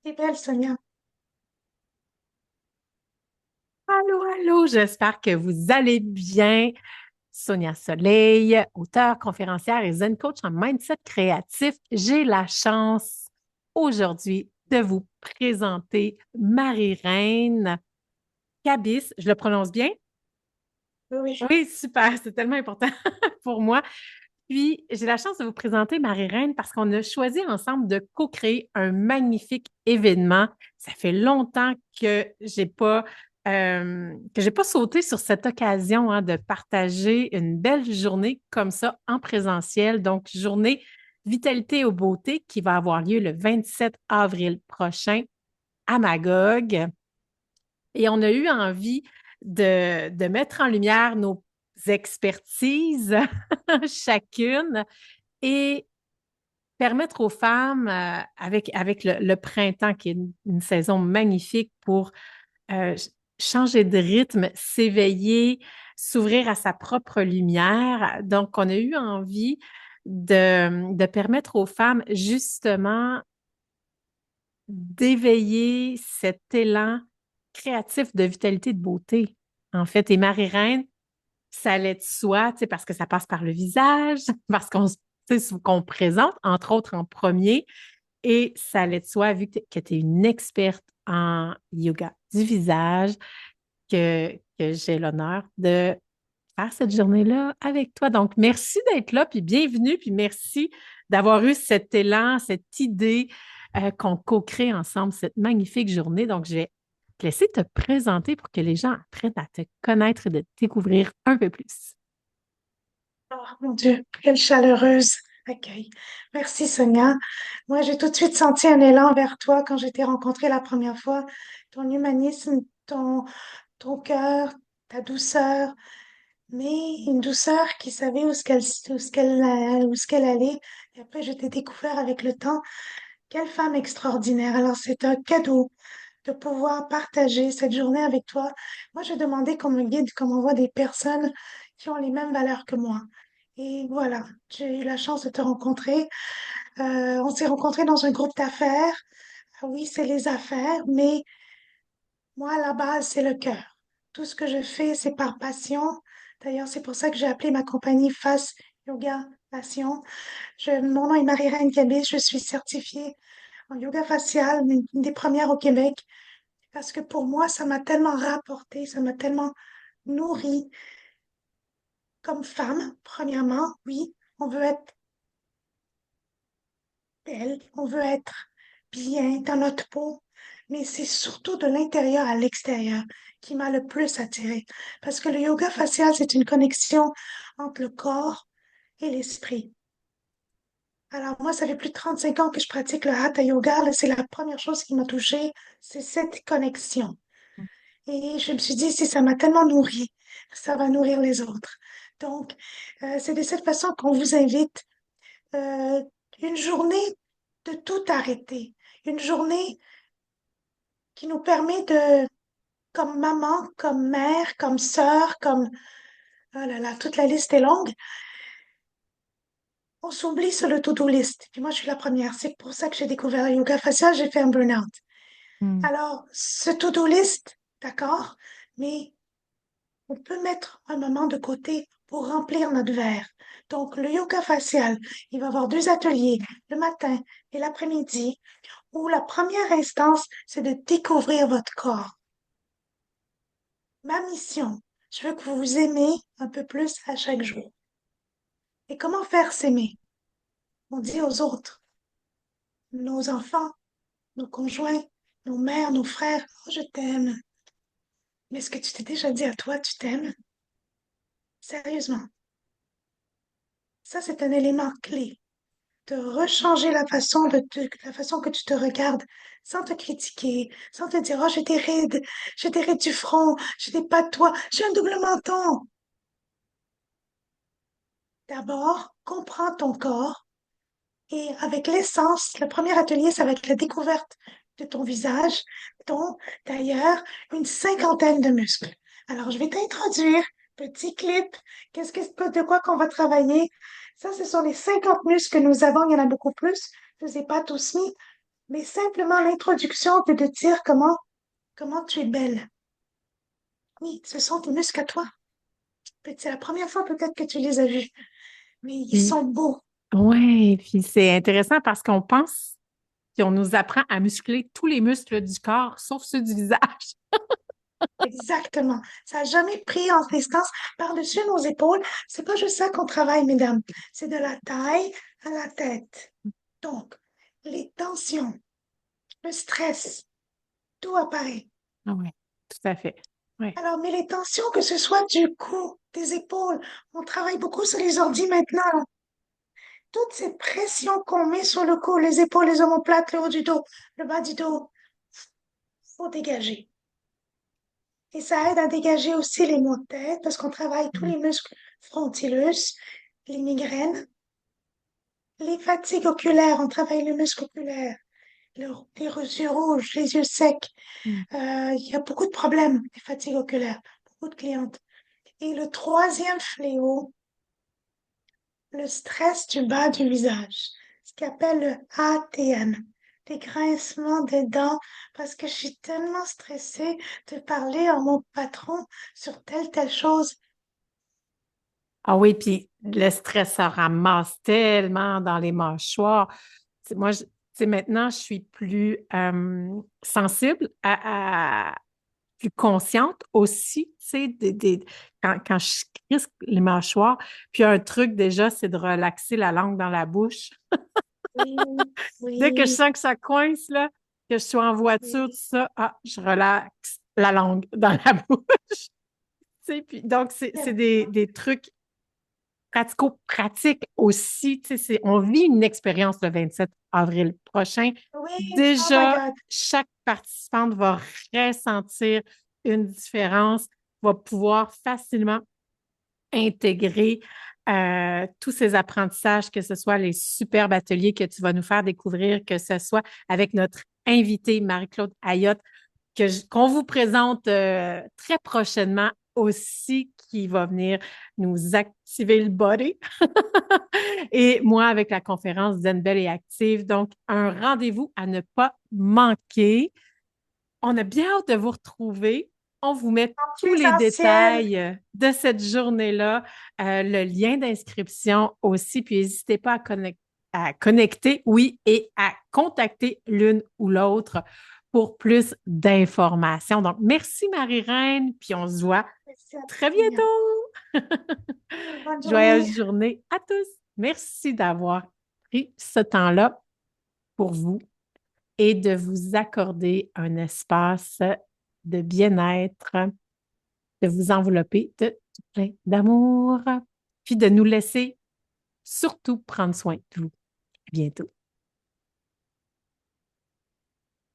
T'es belle, Sonia. Allô, allô, j'espère que vous allez bien. Sonia Soleil, auteure, conférencière et zen coach en mindset créatif. J'ai la chance aujourd'hui de vous présenter Marie-Reine Cabis. Je le prononce bien? Oui, oui. Oui, super, c'est tellement important pour moi. Puis, j'ai la chance de vous présenter Marie-Reine parce qu'on a choisi ensemble de co-créer un magnifique événement. Ça fait longtemps que j'ai pas sauté sur cette occasion de partager une belle journée comme ça en présentiel. Donc, journée Vitalité aux beautés qui va avoir lieu le 27 avril prochain à Magog. Et on a eu envie de mettre en lumière nos expertises chacune et permettre aux femmes, avec le printemps, qui est une saison magnifique pour euh, changer de rythme, s'éveiller, s'ouvrir à sa propre lumière. Donc, on a eu envie de permettre aux femmes, justement, d'éveiller cet élan créatif de vitalité, de beauté, en fait. Et Marie-Reine, ça allait de soi, tu sais, parce que ça passe par le visage, parce qu'on présente, entre autres, en premier. Et ça allait de soi, vu que tu es une experte en yoga du visage, que j'ai l'honneur de faire cette journée-là avec toi. Donc, merci d'être là, puis bienvenue, puis merci d'avoir eu cet élan, cette idée qu'on co-crée ensemble cette magnifique journée. Donc, je vais te laisser te présenter pour que les gens apprennent à te connaître et de te découvrir un peu plus. Oh, mon Dieu, quelle chaleureuse accueil. Merci, Sonia. Moi, j'ai tout de suite senti un élan vers toi quand je t'ai rencontré la première fois. Ton humanisme, ton cœur, ta douceur, mais une douceur qui savait où ce qu'elle allait. Et après, je t'ai découvert avec le temps. Quelle femme extraordinaire. Alors, c'est un cadeau de pouvoir partager cette journée avec toi. Moi, je demandais qu'on me guide, qu'on m'envoie des personnes qui ont les mêmes valeurs que moi. Et voilà, j'ai eu la chance de te rencontrer. On s'est rencontrés dans un groupe d'affaires. Ah oui, c'est les affaires, mais moi, à la base, c'est le cœur. Tout ce que je fais, c'est par passion. D'ailleurs, c'est pour ça que j'ai appelé ma compagnie Face Yoga Passion. Mon nom est Marie-Reine Cabis, je suis certifiée en yoga facial, une des premières au Québec. Parce que pour moi, ça m'a tellement rapporté, ça m'a tellement nourri comme femme, premièrement. Oui, on veut être belle, on veut être bien dans notre peau, mais c'est surtout de l'intérieur à l'extérieur qui m'a le plus attirée. Parce que le yoga facial, c'est une connexion entre le corps et l'esprit. Alors moi, ça fait plus de 35 ans que je pratique le Hatha Yoga. Là, c'est la première chose qui m'a touchée, c'est cette connexion. Et je me suis dit, si ça m'a tellement nourri, ça va nourrir les autres. Donc, c'est de cette façon qu'on vous invite euh, une journée de tout arrêter. Une journée qui nous permet de, comme maman, comme mère, comme sœur, comme, oh là là, toute la liste est longue, on s'oublie sur le to-do list. Puis moi, je suis la première. C'est pour ça que j'ai découvert le yoga facial, j'ai fait un burn-out. Hmm. Alors, ce to-do list, d'accord, mais on peut mettre un moment de côté pour remplir notre verre. Donc, le yoga facial, il va y avoir deux ateliers, le matin et l'après-midi, où la première instance, c'est de découvrir votre corps. Ma mission, je veux que vous vous aimez un peu plus à chaque jour. Et comment faire s'aimer? On dit aux autres, nos enfants, nos conjoints, nos mères, nos frères, oh, je t'aime. Mais est-ce que tu t'es déjà dit à toi, tu t'aimes? Sérieusement, ça, c'est un élément clé de rechanger la façon que tu te regardes, sans te critiquer, sans te dire, oh, j'ai des rides du front, j'ai des pas de toi, j'ai un double menton. D'abord, comprends ton corps et avec l'essence, le premier atelier, ça va être la découverte de ton visage, dont d'ailleurs une cinquantaine de muscles. Alors, je vais t'introduire, petit clip, de quoi qu'on va travailler. Ça, ce sont les 50 muscles que nous avons, il y en a beaucoup plus. Je ne les ai pas tous mis, mais simplement l'introduction de dire comment tu es belle. Oui, ce sont tes muscles à toi. C'est la première fois peut-être que tu les as vus, mais ils Puis, sont beaux. ouais, puis c'est intéressant parce qu'on pense qu'on nous apprend à muscler tous les muscles du corps, sauf ceux du visage. Exactement. Ça n'a jamais pris en distance par-dessus nos épaules. C'est pas juste ça qu'on travaille, mesdames. C'est de la taille à la tête. Donc, les tensions, le stress, tout apparaît. Ah ouais, tout à fait. Ouais. Alors, mais les tensions, que ce soit du cou, des épaules, on travaille beaucoup sur les ordi maintenant. Toutes ces pressions qu'on met sur le cou, les épaules, les omoplates, le haut du dos, le bas du dos, faut dégager. Et ça aide à dégager aussi les maux de tête parce qu'on travaille tous Mm. les muscles frontilus, les migraines, les fatigues oculaires, on travaille le muscle oculaire, les yeux rouges, les yeux secs. Mm. Il y a beaucoup de problèmes, les fatigues oculaires, beaucoup de clientes. Et le troisième fléau, le stress du bas du visage, ce qu'on appelle le ATM, les grincements des dents, parce que je suis tellement stressée de parler à mon patron sur telle chose. Ah oui, puis le stress se ramasse tellement dans les mâchoires. Moi, maintenant, je suis plus sensible plus consciente aussi, tu sais, quand je crispe les mâchoires. Puis un truc déjà, c'est de relaxer la langue dans la bouche. Oui, Dès que je oui, sens que ça coince, là, que je suis en voiture, tout oui. ça, je relaxe la langue dans la bouche. Tu sais, puis, donc, c'est des trucs pratico-pratiques aussi. Tu sais, on vit une expérience le 27 avril prochain. Oui, oh my Déjà, God. chaque participante va ressentir une différence, va pouvoir facilement intégrer tous ces apprentissages, que ce soit les superbes ateliers que tu vas nous faire découvrir, que ce soit avec notre invitée Marie-Claude Ayotte, qu'on vous présente très prochainement aussi, qui va venir nous activer le body. Et moi, avec la conférence Zen Belle et Active. Donc, un rendez-vous à ne pas manquer. On a bien hâte de vous retrouver. On vous met En tous les présentiel. détails de cette journée-là, le lien d'inscription aussi, puis n'hésitez pas à connecter, oui, et à contacter l'une ou l'autre pour plus d'informations. Donc, merci Marie-Reine, puis on se voit Merci à très toi, Sonia. bientôt. Bonne journée. Joyeuse journée à tous. Merci d'avoir pris ce temps-là pour vous et de vous accorder un espace de bien-être, de vous envelopper de tout plein d'amour, puis de nous laisser surtout prendre soin de vous. À bientôt.